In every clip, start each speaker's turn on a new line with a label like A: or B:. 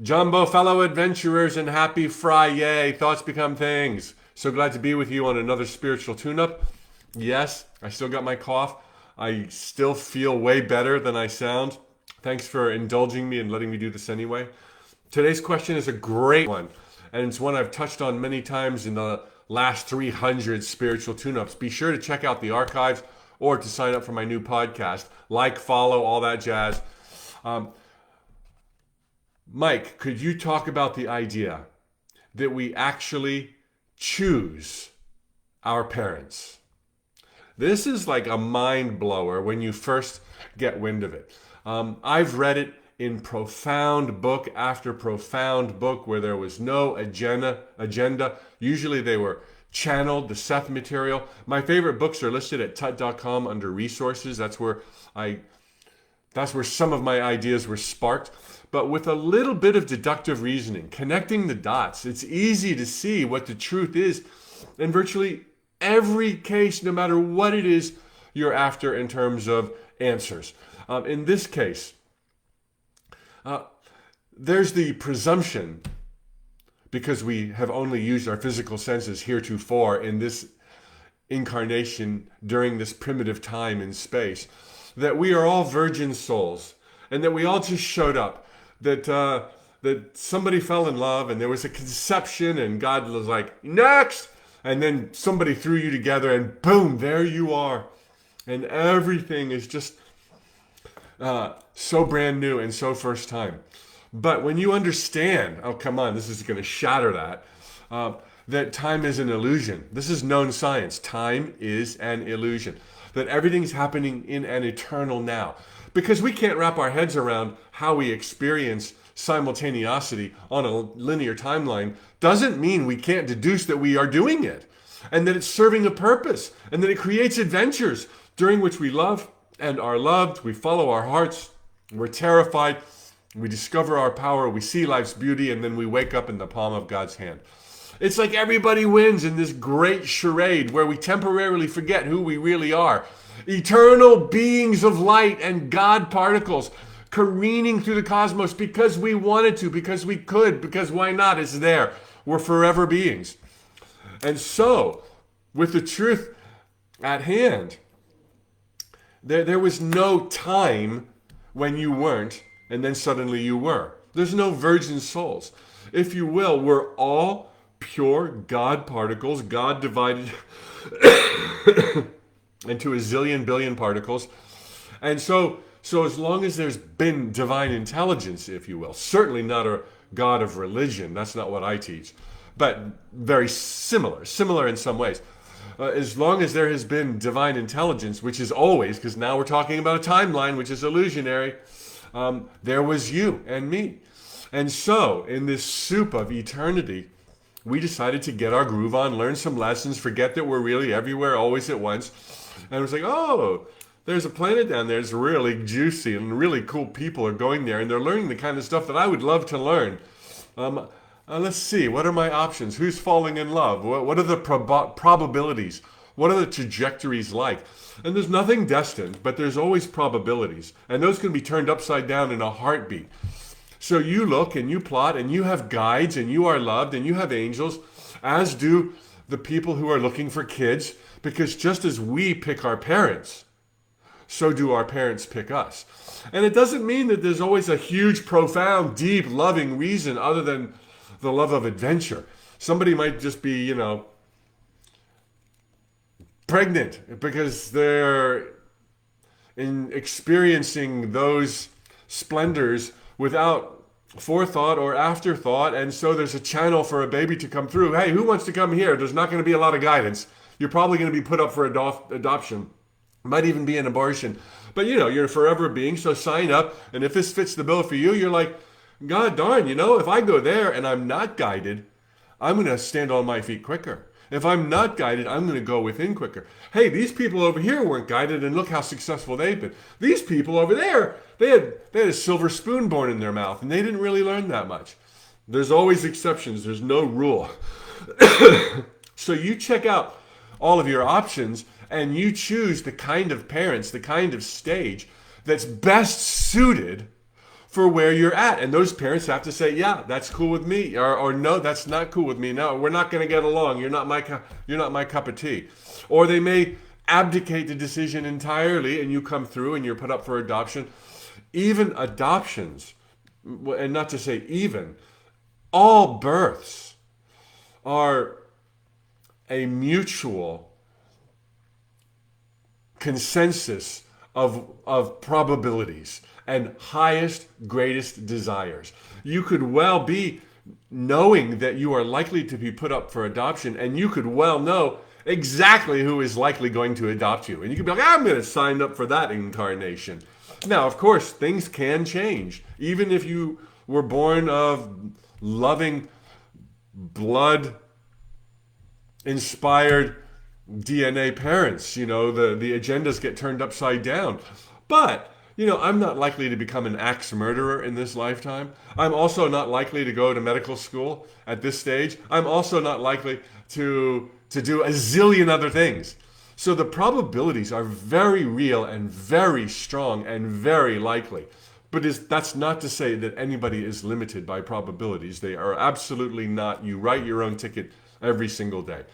A: Jumbo, fellow adventurers, and happy Friday. Thoughts become things. So glad to be with you on another spiritual tune-up. Yes, I still got my cough. I still feel way better than I sound. Thanks for indulging me and letting me do this anyway. Today's question is a great one, and it's one I've touched on many times in the last 300 spiritual tune-ups. Be sure to check out the archives or to sign up for my new podcast. Like, follow, all that jazz. Mike, could you talk about the idea that we actually choose our parents? This is like a mind blower when you first get wind of it. I've read it in profound book after profound book where there was no agenda. Usually they were channeled, the Seth material. My favorite books are listed at tut.com under resources. That's where some of my ideas were sparked. But with a little bit of deductive reasoning, connecting the dots, it's easy to see what the truth is in virtually every case, no matter what it is you're after in terms of answers. In this case, there's the presumption, because we have only used our physical senses heretofore in this incarnation during this primitive time in space, that we are all virgin souls and that we all just showed up. That somebody fell in love and there was a conception and God was like, next! And then somebody threw you together and boom, there you are. And everything is just so brand new and so first time. But when you understand, oh come on, this is going to shatter that, that time is an illusion. This is known science. Time is an illusion. That everything's happening in an eternal now. Because we can't wrap our heads around how we experience simultaneosity on a linear timeline doesn't mean we can't deduce that we are doing it and that it's serving a purpose and that it creates adventures during which we love and are loved. We follow our hearts. We're terrified. We discover our power. We see life's beauty, and then we wake up in the palm of God's hand. It's like everybody wins in this great charade where we temporarily forget who we really are. Eternal beings of light and God particles careening through the cosmos because we wanted to, because we could, because why not? It's there. We're forever beings. And so, with the truth at hand, there was no time when you weren't, and then suddenly you were. There's no virgin souls. If you will, we're all pure God particles, God divided into a zillion billion particles. And so as long as there's been divine intelligence, if you will, certainly not a God of religion, that's not what I teach, but very similar in some ways. As long as there has been divine intelligence, which is always, because now we're talking about a timeline, which is illusionary, there was you and me. And so, in this soup of eternity, we decided to get our groove on, learn some lessons, forget that we're really everywhere, always at once. And it was like, oh, there's a planet down there that's really juicy and really cool people are going there and they're learning the kind of stuff that I would love to learn. Let's see, what are my options? Who's falling in love? What are the probabilities? What are the trajectories like? And there's nothing destined, but there's always probabilities. And those can be turned upside down in a heartbeat. So you look and you plot and you have guides and you are loved and you have angels, as do the people who are looking for kids, because just as we pick our parents, so do our parents pick us. And it doesn't mean that there's always a huge, profound, deep, loving reason other than the love of adventure. Somebody might just be, pregnant because they're experiencing those splendors without forethought or afterthought, and so there's a channel for a baby to come through. Hey, who wants to come here? There's not going to be a lot of guidance. You're probably going to be put up for adoption. Might even be an abortion. But you're a forever being, so sign up. And if this fits the bill for you, you're like, God darn, if I go there and I'm not guided, I'm going to stand on my feet quicker. If I'm not guided, I'm going to go within quicker. Hey, these people over here weren't guided, and look how successful they've been. These people over there, they had a silver spoon born in their mouth, and they didn't really learn that much. There's always exceptions. There's no rule. So you check out all of your options, and you choose the kind of parents, the kind of stage that's best suited for where you're at. And those parents have to say, yeah, that's cool with me, or no, that's not cool with me. No, we're not going to get along. You're not my cup of tea. Or they may abdicate the decision entirely, and you come through and you're put up for adoption. Even adoptions, and not to say even, all births are a mutual consensus of probabilities and highest, greatest desires. You could well be knowing that you are likely to be put up for adoption, and you could well know exactly who is likely going to adopt you. And you could be like, I'm going to sign up for that incarnation. Now, of course, things can change. Even if you were born of loving, blood-inspired DNA parents, the agendas get turned upside down. But, I'm not likely to become an axe murderer in this lifetime. I'm also not likely to go to medical school at this stage. I'm also not likely to do a zillion other things. So the probabilities are very real and very strong and very likely. But that's not to say that anybody is limited by probabilities. They are absolutely not. You write your own ticket every single day.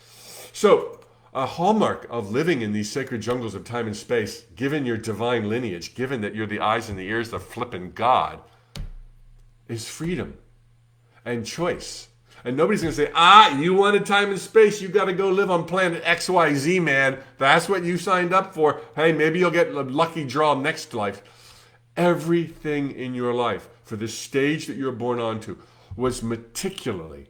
A: So a hallmark of living in these sacred jungles of time and space, given your divine lineage, given that you're the eyes and the ears of flippin' God, is freedom and choice. And nobody's going to say, you wanted time and space, you got to go live on planet XYZ, man. That's what you signed up for. Hey, maybe you'll get a lucky draw next life. Everything in your life, for the stage that you're born onto, was meticulously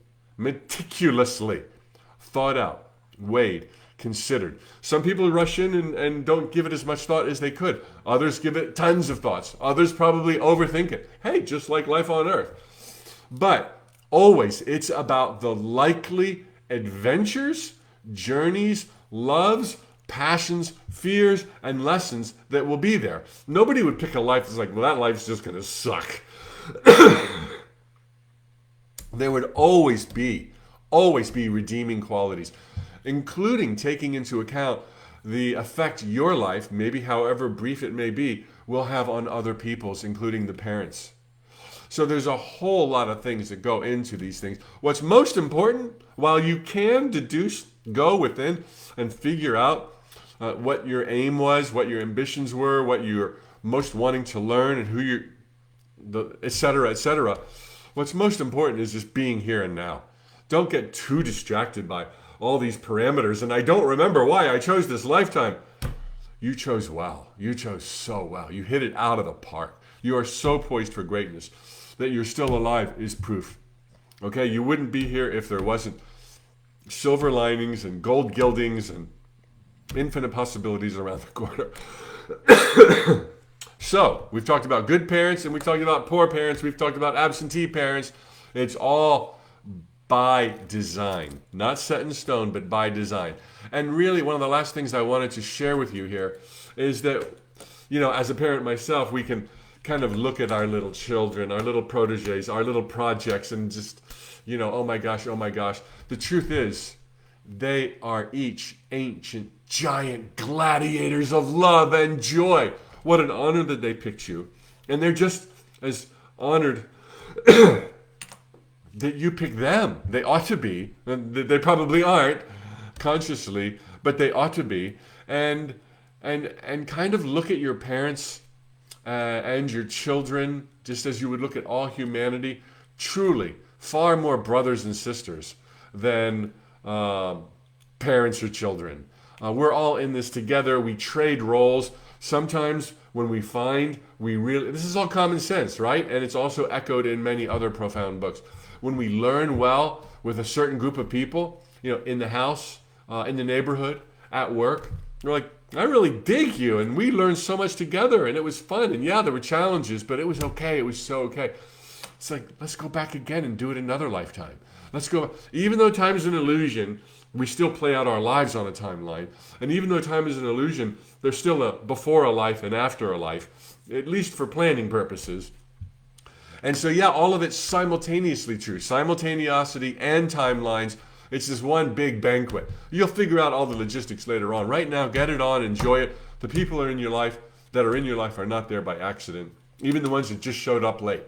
A: thought out, weighed, considered. Some people rush in and don't give it as much thought as they could. Others give it tons of thoughts. Others probably overthink it. Hey, just like life on Earth. But always, it's about the likely adventures, journeys, loves, passions, fears, and lessons that will be there. Nobody would pick a life that's like, well, that life's just going to suck. There would always be redeeming qualities, including taking into account the effect your life, maybe however brief it may be, will have on other people's, including the parents. So there's a whole lot of things that go into these things. What's most important, while you can deduce, go within and figure out what your aim was, what your ambitions were, what you're most wanting to learn, and who you're, et cetera, what's most important is just being here and now. Don't get too distracted by all these parameters. And I don't remember why I chose this lifetime. You chose well. You chose so well. You hit it out of the park. You are so poised for greatness. That you're still alive is proof. Okay, you wouldn't be here if there wasn't silver linings and gold gildings and infinite possibilities around the corner. So, we've talked about good parents and we've talked about poor parents. We've talked about absentee parents. It's all by design. Not set in stone, but by design. And really, one of the last things I wanted to share with you here is that, as a parent myself, we can kind of look at our little children, our little proteges, our little projects, and just, oh my gosh. The truth is, they are each ancient, giant gladiators of love and joy. What an honor that they picked you. And they're just as honored that you picked them. They ought to be. They probably aren't consciously, but they ought to be. And kind of look at your parents and your children, just as you would look at all humanity, truly far more brothers and sisters than parents or children. We're all in this together. We trade roles. Sometimes when we find this is all common sense, right? And it's also echoed in many other profound books. When we learn well with a certain group of people, in the house, in the neighborhood, at work, we're like, I really dig you, and we learned so much together, and it was fun, and yeah, there were challenges, but it was okay. It was so okay. It's like, let's go back again and do it another lifetime. Let's go. Even though time is an illusion, we still play out our lives on a timeline. And even though time is an illusion, there's still a before a life and after a life, at least for planning purposes. And so, yeah, all of it's simultaneously true. Simultaneosity and timelines. It's this one big banquet. You'll figure out all the logistics later on. Right now, get it on, enjoy it. The people that are in your life are not there by accident. even the ones that just showed up late.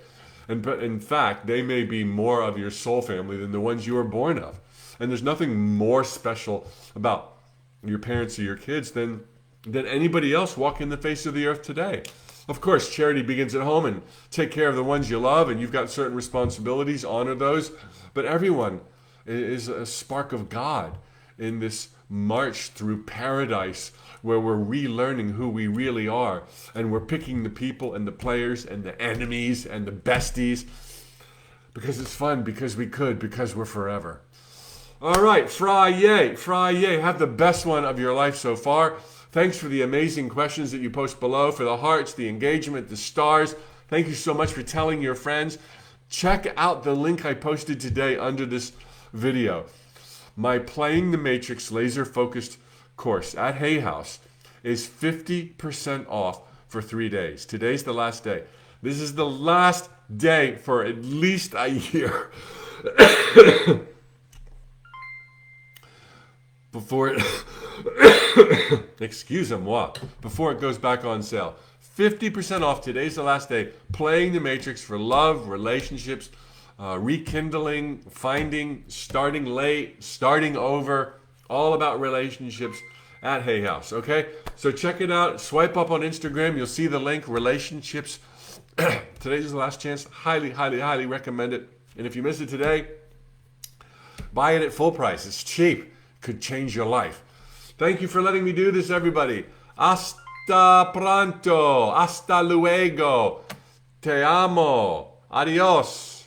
A: And in fact, they may be more of your soul family than the ones you were born of. And there's nothing more special about your parents or your kids than anybody else walking the face of the earth today. Of course, charity begins at home, and take care of the ones you love, and you've got certain responsibilities, honor those. But everyone is a spark of God in this march through paradise where we're relearning who we really are, and we're picking the people and the players and the enemies and the besties because it's fun, because we could, because we're forever. All right, Friday. Have the best one of your life so far. Thanks for the amazing questions that you post below, for the hearts, the engagement, the stars. Thank you so much for telling your friends. Check out the link I posted today under this video. My Playing the Matrix laser-focused course at Hay House is 50% off for 3 days. Today's the last day. This is the last day for at least a year. Before it, excusez-moi, before it goes back on sale. 50% off. Today's the last day. Playing the Matrix for love, relationships, rekindling, finding, starting late, starting over, all about relationships at Hay House, okay? So check it out. Swipe up on Instagram. You'll see the link, relationships. Today's the last chance. Highly, highly, highly recommend it. And if you miss it today, buy it at full price. It's cheap. Could change your life. Thank you for letting me do this, everybody. Hasta pronto. Hasta luego. Te amo. Adios.